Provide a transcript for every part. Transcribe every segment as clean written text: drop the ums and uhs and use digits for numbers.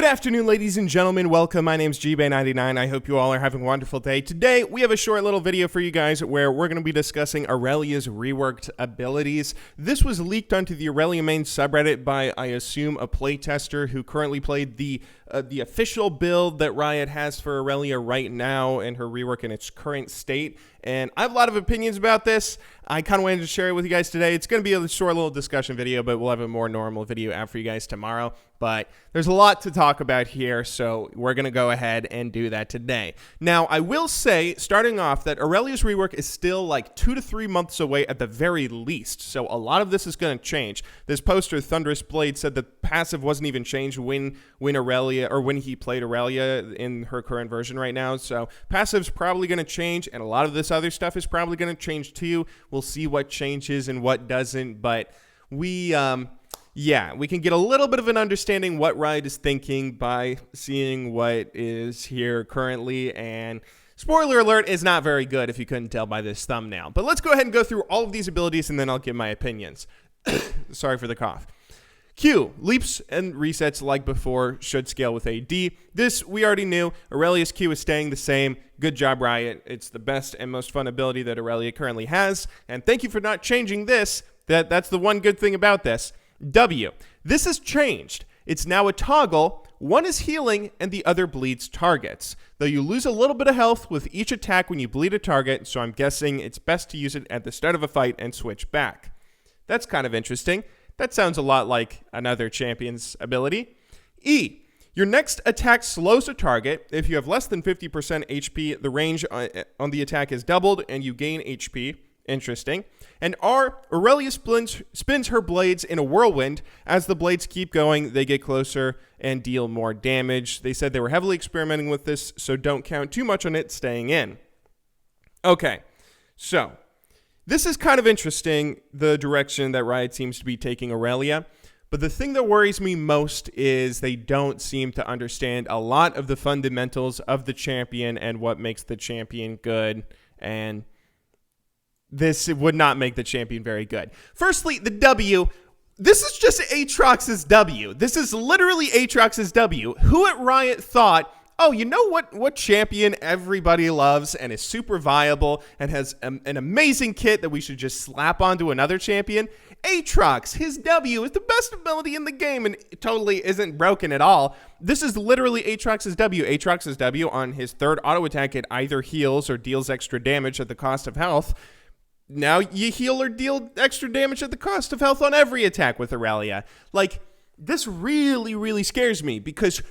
Good afternoon, ladies and gentlemen. Welcome. My name's GBay99. I hope you all are having a wonderful day. Today, we have a short little video for you guys where we're going to be discussing Irelia's reworked abilities. This was leaked onto the NEVERMIND subreddit by, I assume, a playtester who currently played the official build that Riot has for Irelia right now and her rework in its current state. And I have a lot of opinions about this. I kind of wanted to share it with you guys today. It's going to be a short little discussion video, but we'll have a more normal video out for you guys tomorrow. But there's a lot to talk about here, so we're going to go ahead and do that today. Now, I will say, starting off, that Irelia's rework is still like 2 to 3 months away at the very least, so a lot of this is going to change. This poster, Thunderous Blade, said that passive wasn't even changed when Irelia, or when he played Irelia in her current version right now, so passive's probably going to change, and a lot of this other stuff is probably going to change too. We'll see what changes and what doesn't, but yeah, we can get a little bit of an understanding what Riot is thinking by seeing what is here currently, and spoiler alert is not very good if you couldn't tell by this thumbnail. But let's go ahead and go through all of these abilities and then I'll give my opinions. Sorry for the cough. Q, leaps and resets like before, should scale with AD. This we already knew. Irelia's Q is staying the same. Good job, Riot. It's the best and most fun ability that Irelia currently has. And thank you for not changing this. That's the one good thing about this. W, this has changed. It's now a toggle. One is healing and the other bleeds targets. Though you lose a little bit of health with each attack when you bleed a target, so I'm guessing it's best to use it at the start of a fight and switch back. That's kind of interesting. That sounds a lot like another champion's ability. E, your next attack slows a target. If you have less than 50% HP, the range on the attack is doubled and you gain HP. Interesting. And R, Irelia spins her blades in a whirlwind. As the blades keep going, they get closer and deal more damage. They said they were heavily experimenting with this, so don't count too much on it staying in. Okay, so this is kind of interesting, the direction that Riot seems to be taking Irelia. But the thing that worries me most is they don't seem to understand a lot of the fundamentals of the champion and what makes the champion good. And this would not make the champion very good. Firstly, the W. This is just Aatrox's W. This is literally Aatrox's W. Who at Riot thought, oh, you know what champion everybody loves and is super viable and has an amazing kit that we should just slap onto another champion? Aatrox, his W is the best ability in the game and it totally isn't broken at all. This is literally Aatrox's W. Aatrox's W on his third auto attack, it either heals or deals extra damage at the cost of health. Now you heal or deal extra damage at the cost of health on every attack with Irelia. Like, this really, really scares me because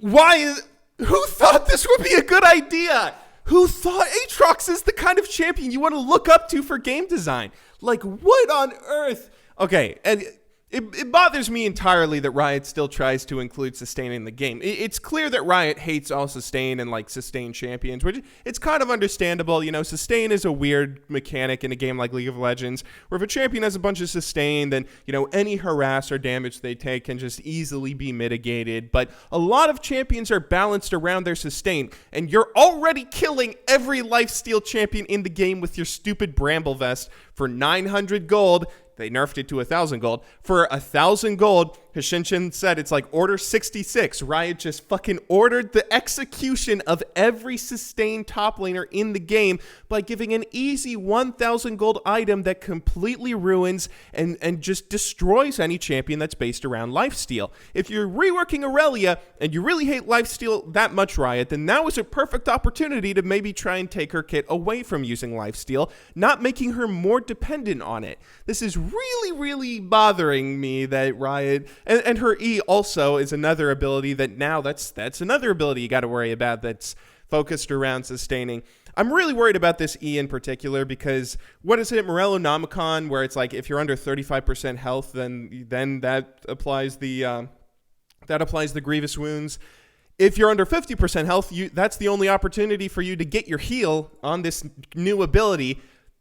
who thought this would be a good idea? Who thought Aatrox is the kind of champion you want to look up to for game design? Like, what on earth? Okay, and it bothers me entirely that Riot still tries to include sustain in the game. It's clear that Riot hates all sustain and like sustain champions, which it's kind of understandable. You know, sustain is a weird mechanic in a game like League of Legends, where if a champion has a bunch of sustain, then, you know, any harass or damage they take can just easily be mitigated. But a lot of champions are balanced around their sustain, and you're already killing every lifesteal champion in the game with your stupid Bramble Vest for 900 gold. They nerfed it to 1,000 gold. For 1,000 gold, Hashinshin said it's like order 66. Riot just fucking ordered the execution of every sustained top laner in the game by giving an easy 1,000 gold item that completely ruins and just destroys any champion that's based around lifesteal. If you're reworking Irelia and you really hate lifesteal that much, Riot, then now is a perfect opportunity to maybe try and take her kit away from using lifesteal, not making her more dependent on it. This is really, really bothering me that Riot, and her E also is another ability that now that's another ability you got to worry about that's focused around sustaining. I'm really worried about this E in particular because what is it, Morellonomicon, where it's like if you're under 35% health, then that applies the grievous wounds. If you're under 50% health, that's the only opportunity for you to get your heal on this new ability.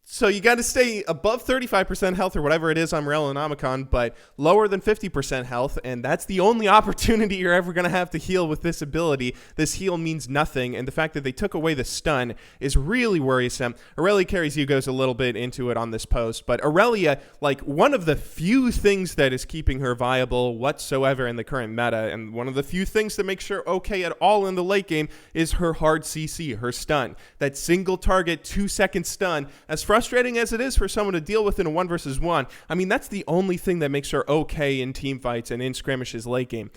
So you got to stay above 35% health or whatever it is on Morellonomicon, but lower than 50% health, and that's the only opportunity you're ever going to have to heal with this ability. This heal means nothing, and the fact that they took away the stun is really worrisome. Irelia Carries You goes a little bit into it on this post, but Irelia, like, one of the few things that is keeping her viable whatsoever in the current meta, and one of the few things that makes her okay at all in the late game, is her hard CC, her stun. That single target 2-second stun, as frustrating as it is for someone to deal with in a 1 versus 1, I mean, that's the only thing that makes her okay in team fights and in skirmishes late game.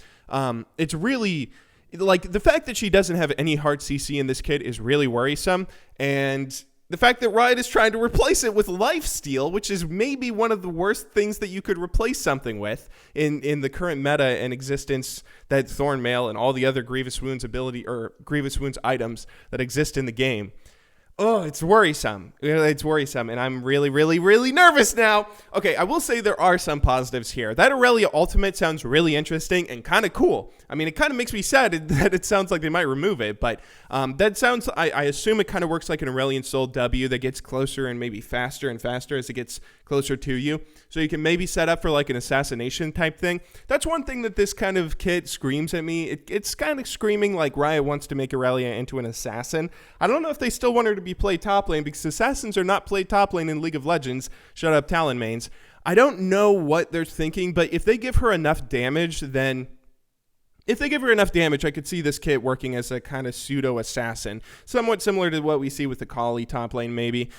It's really, like, the fact that she doesn't have any hard CC in this kit is really worrisome, and the fact that Riot is trying to replace it with lifesteal, which is maybe one of the worst things that you could replace something with in the current meta and existence, that Thornmail and all the other Grievous Wounds ability or Grievous Wounds items that exist in the game. Oh, it's worrisome. It's worrisome, and I'm really, really, really nervous now. Okay, I will say there are some positives here. That Irelia ultimate sounds really interesting and kind of cool. I mean, it kind of makes me sad that it sounds like they might remove it, but that sounds, I assume it kind of works like an Aurelion Soul W that gets closer and maybe faster and faster as it gets closer to you. So you can maybe set up for like an assassination type thing. That's one thing that this kind of kit screams at me. It's kind of screaming like Riot wants to make Irelia into an assassin. I don't know if they still want her to be played top lane, because assassins are not played top lane in League of Legends. Shut up, Talon mains. I don't know what they're thinking, but if they give her enough damage, then I could see this kit working as a kind of pseudo-assassin, somewhat similar to what we see with the Kali top lane, maybe.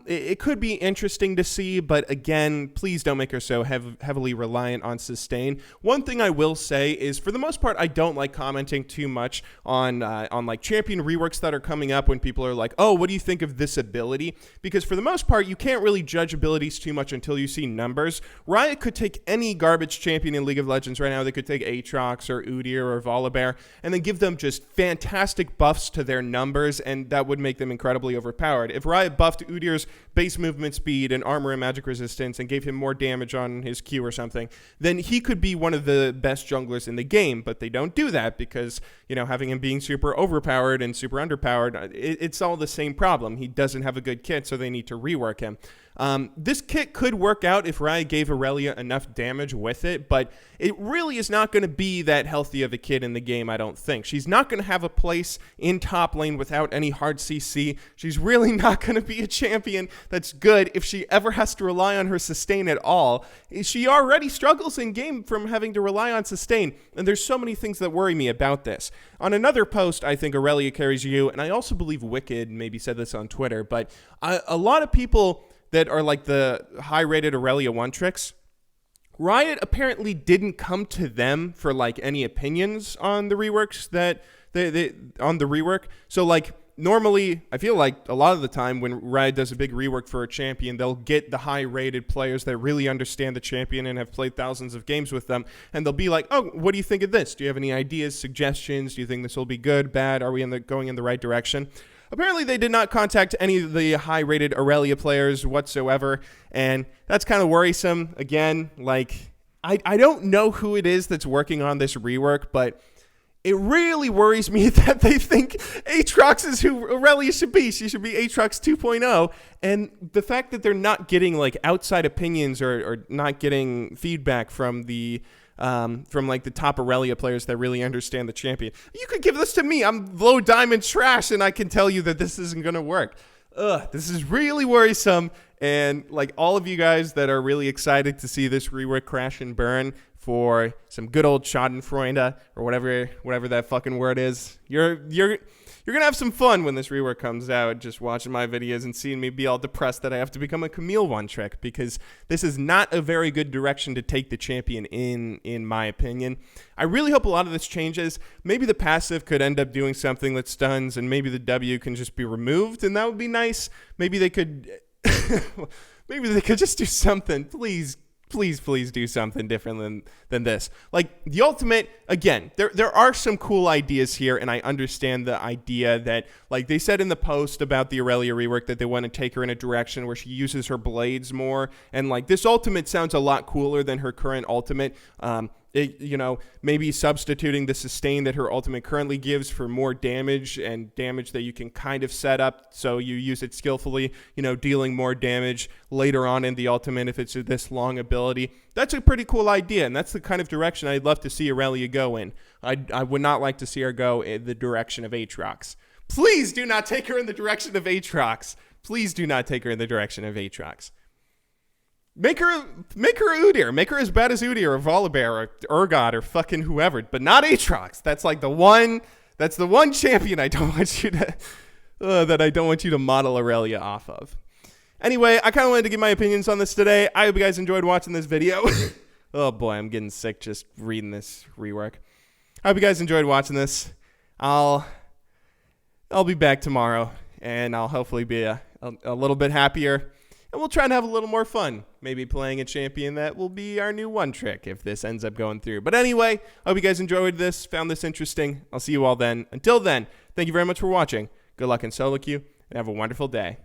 It could be interesting to see, but again, please don't make her so heavily reliant on sustain. One thing I will say is, for the most part, I don't like commenting too much on like champion reworks that are coming up when people are like, oh, what do you think of this ability? Because for the most part, you can't really judge abilities too much until you see numbers. Riot could take any garbage champion in League of Legends right now. They could take Aatrox or Udyr or Volibear, and then give them just fantastic buffs to their numbers, and that would make them incredibly overpowered. If Riot buffed Udyr's base movement speed and armor and magic resistance and gave him more damage on his Q or something, then he could be one of the best junglers in the game, but they don't do that because, you know, having him being super overpowered and super underpowered, it's all the same problem. He doesn't have a good kit, so they need to rework him. This kit could work out if Riot gave Irelia enough damage with it, but it really is not going to be that healthy of a kit in the game, I don't think. She's not going to have a place in top lane without any hard CC. She's really not going to be a champion that's good if she ever has to rely on her sustain at all. She already struggles in game from having to rely on sustain, and there's so many things that worry me about this. On another post, I think Irelia Carries You, and I also believe Wicked maybe said this on Twitter, but a lot of people that are like the high-rated Irelia 1 tricks, Riot apparently didn't come to them for like any opinions on the reworks that they on the rework. So like normally, I feel like a lot of the time when Riot does a big rework for a champion, they'll get the high-rated players that really understand the champion and have played thousands of games with them, and they'll be like, oh, what do you think of this? Do you have any ideas, suggestions? Do you think this will be good, bad? Are we going in the right direction? Apparently, they did not contact any of the high-rated Irelia players whatsoever, and that's kind of worrisome. Again, like, I don't know who it is that's working on this rework, but it really worries me that they think Aatrox is who Irelia should be. She should be Aatrox 2.0, and the fact that they're not getting, like, outside opinions or not getting feedback from the like the top Irelia players that really understand the champion. You could give this to me. I'm low diamond trash, and I can tell you that this isn't going to work. This is really worrisome. And like all of you guys that are really excited to see this rework crash and burn for some good old Schadenfreude or whatever that fucking word is, you're gonna have some fun when this rework comes out, just watching my videos and seeing me be all depressed that I have to become a Camille one trick, because this is not a very good direction to take the champion in my opinion. I really hope a lot of this changes. Maybe the passive could end up doing something that stuns, and maybe the W can just be removed, and that would be nice. Maybe they could just do something. Please do something different than this. Like the ultimate, again, there are some cool ideas here, and I understand the idea that, like they said in the post about the Irelia rework, that they want to take her in a direction where she uses her blades more, and like this ultimate sounds a lot cooler than her current ultimate. maybe substituting the sustain that her ultimate currently gives for more damage, and damage that you can kind of set up so you use it skillfully, dealing more damage later on in the ultimate if it's this long ability. That's a pretty cool idea, and that's the kind of direction I'd love to see Irelia go in. I would not like to see her go in the direction of Aatrox. Please do not take her in the direction of Aatrox. Please do not take her in the direction of Aatrox. Make her Udyr. Make her as bad as Udyr or Volibear or Urgot or fucking whoever, but not Aatrox. That's like the one champion I don't want you to that I don't want you to model Irelia off of. Anyway, I kind of wanted to give my opinions on this today. I hope you guys enjoyed watching this video. Oh boy, I'm getting sick just reading this rework. I hope you guys enjoyed watching this. I'll be back tomorrow, and I'll hopefully be a little bit happier. And we'll try and have a little more fun, maybe playing a champion that will be our new one trick if this ends up going through. But anyway, I hope you guys enjoyed this, found this interesting. I'll see you all then. Until then, thank you very much for watching. Good luck in solo queue, and have a wonderful day.